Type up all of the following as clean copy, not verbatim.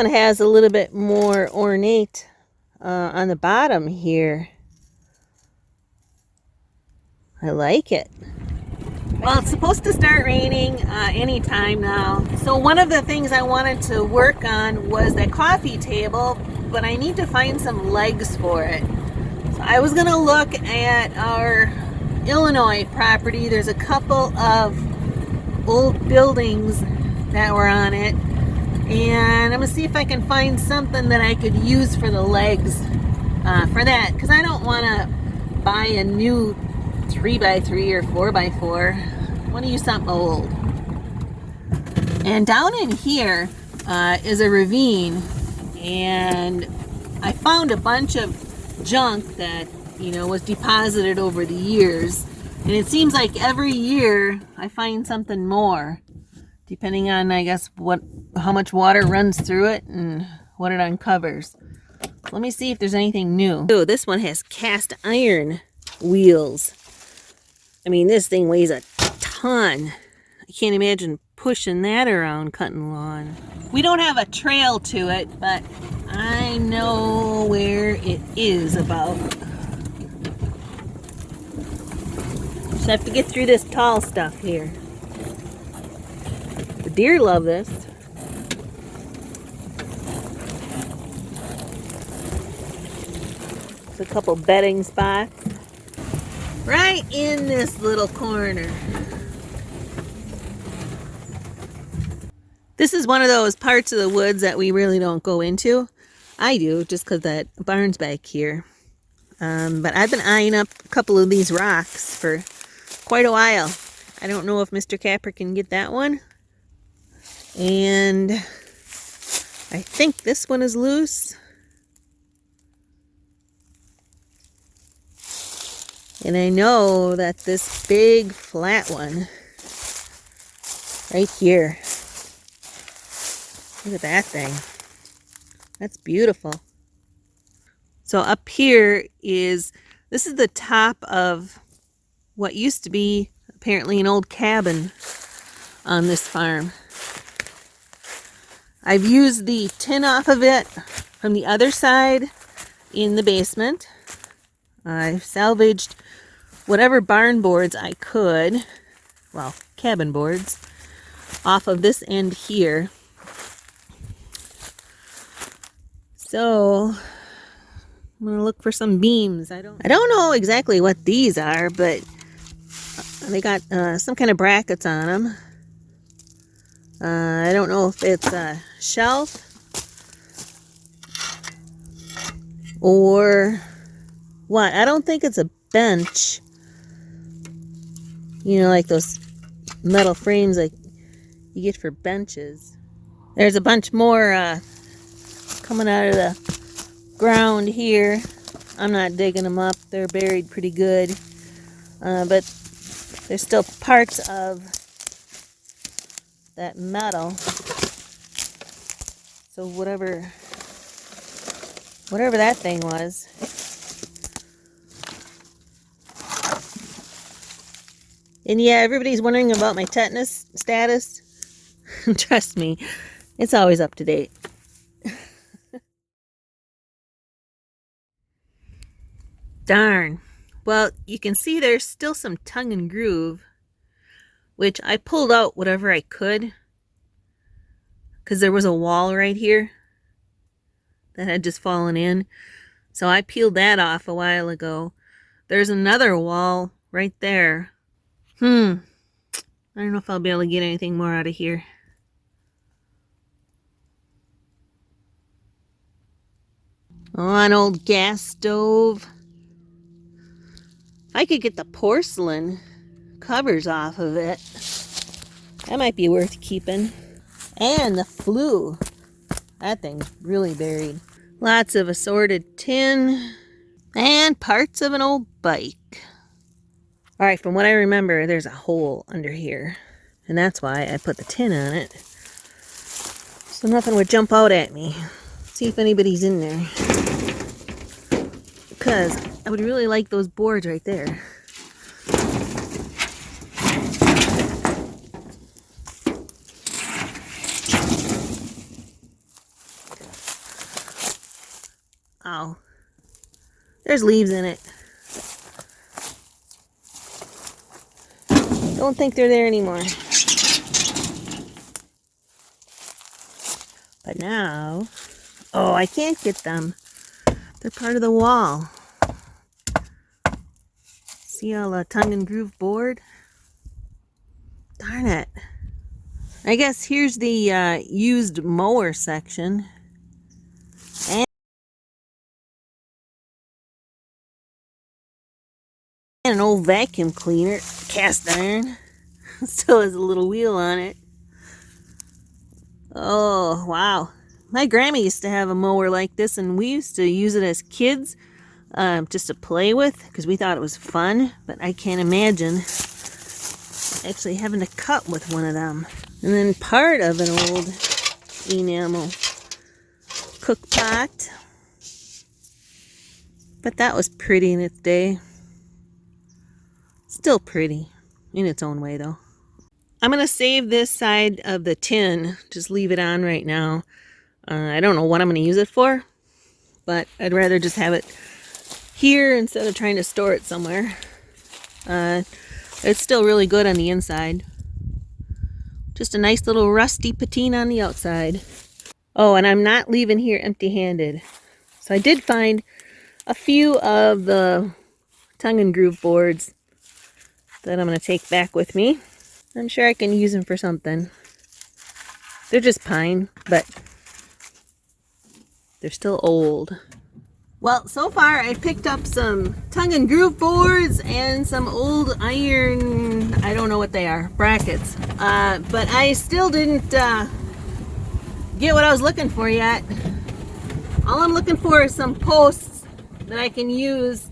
one has a little bit more ornate on the bottom here. I like it. Well, it's supposed to start raining anytime now. So one of the things I wanted to work on was that coffee table, but I need to find some legs for it. So I was gonna look at our Illinois property. There's a couple of old buildings that were on it, and I'm gonna see if I can find something that I could use for the legs for that, because I don't want to buy a new 3x3 or 4x4. I want to use something old. And down in here is a ravine, and I found a bunch of junk that, you know, was deposited over the years, and it seems like every year I find something more, depending on, I guess, how much water runs through it and what it uncovers. Let me see if there's anything new. Oh, this one has cast iron wheels. I mean, this thing weighs a ton. I can't imagine pushing that around cutting lawn. We don't have a trail to it, but I know where it is about. Just have to get through this tall stuff here. The deer love this. There's a couple bedding spots right in this little corner. This is one of those parts of the woods that we really don't go into. I do, just because that barn's back here. But I've been eyeing up a couple of these rocks for quite a while. I don't know if Mr. Kapper can get that one. And I think this one is loose. And I know that this big flat one right here, look at that thing. That's beautiful. So up here this is the top of what used to be apparently an old cabin on this farm. I've used the tin off of it from the other side in the basement. I've salvaged whatever barn boards I could, well, cabin boards, off of this end here. So I'm gonna look for some beams. I don't know exactly what these are, but they got some kind of brackets on them. I don't know if it's a shelf or what. I don't think it's a bench. You know, like those metal frames like you get for benches. There's a bunch more coming out of the ground here. I'm not digging them up. They're buried pretty good. But there's still parts of that metal. So whatever that thing was. And yeah, everybody's wondering about my tetanus status. Trust me, it's always up to date. Darn. Well, you can see there's still some tongue and groove, which I pulled out whatever I could, because there was a wall right here that had just fallen in. So I peeled that off a while ago. There's another wall right there. I don't know if I'll be able to get anything more out of here. Oh, an old gas stove. If I could get the porcelain covers off of it, that might be worth keeping. And the flue. That thing's really buried. Lots of assorted tin and parts of an old bike. All right, from what I remember, there's a hole under here, and that's why I put the tin on it, so nothing would jump out at me. See if anybody's in there, because I would really like those boards right there. Oh, there's leaves in it. Don't think they're there anymore. But now, oh, I can't get them. They're part of the wall. See all the tongue and groove board? Darn it. I guess here's the used mower section. And an old vacuum cleaner, cast iron. Still has a little wheel on it. Oh, wow. My grandma used to have a mower like this, and we used to use it as kids just to play with because we thought it was fun. But I can't imagine actually having to cut with one of them. And then part of an old enamel cook pot. But that was pretty in its day. Still pretty in its own way, though. I'm going to save this side of the tin. Just leave it on right now. I don't know what I'm going to use it for, but I'd rather just have it here instead of trying to store it somewhere. It's still really good on the inside. Just a nice little rusty patina on the outside. Oh, and I'm not leaving here empty-handed. So I did find a few of the tongue and groove boards that I'm going to take back with me. I'm sure I can use them for something. They're just pine, but they're still old. Well, so far I picked up some tongue and groove boards and some old iron, I don't know what they are, brackets. But I still didn't get what I was looking for yet. All I'm looking for is some posts that I can use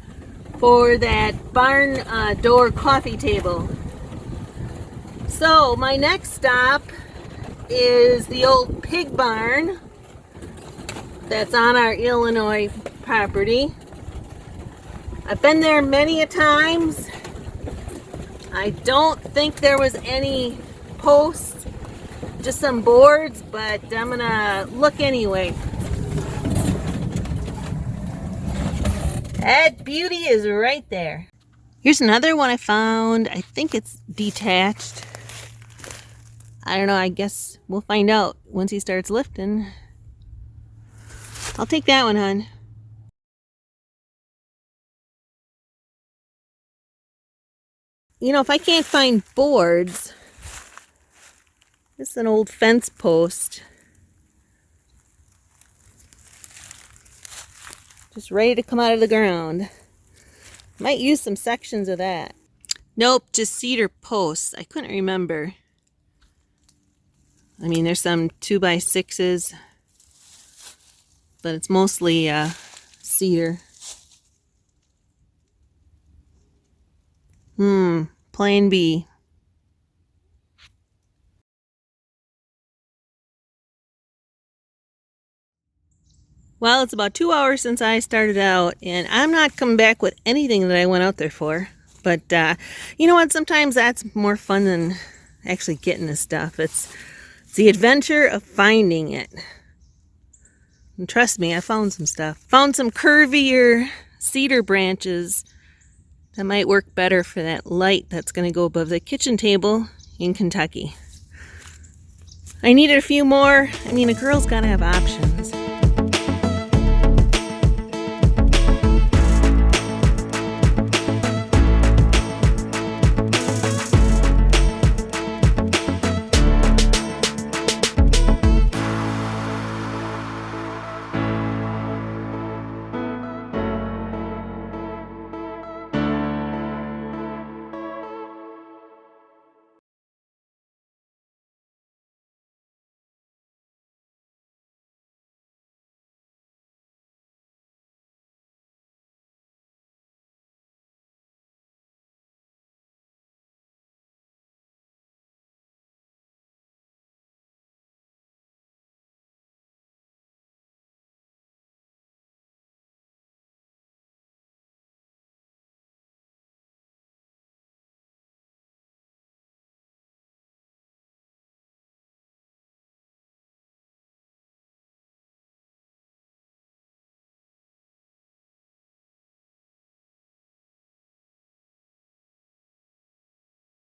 for that barn door coffee table. So my next stop is the old pig barn that's on our Illinois property. I've been there many a times. I don't think there was any posts, just some boards, but I'm gonna look anyway. That beauty is right there. Here's another one I found. I think it's detached. I don't know, I guess we'll find out once he starts lifting. I'll take that one, hon. You know, if I can't find boards, this is an old fence post. Just ready to come out of the ground. Might use some sections of that. Nope, just cedar posts. I couldn't remember. I mean, there's some 2x6s, but it's mostly cedar. Plan B. Well, it's about 2 hours since I started out, and I'm not coming back with anything that I went out there for. But you know what? Sometimes that's more fun than actually getting the stuff. It's the adventure of finding it. And trust me, I found some stuff. Found some curvier cedar branches that might work better for that light that's going to go above the kitchen table in Kentucky. I needed a few more. I mean, a girl's got to have options.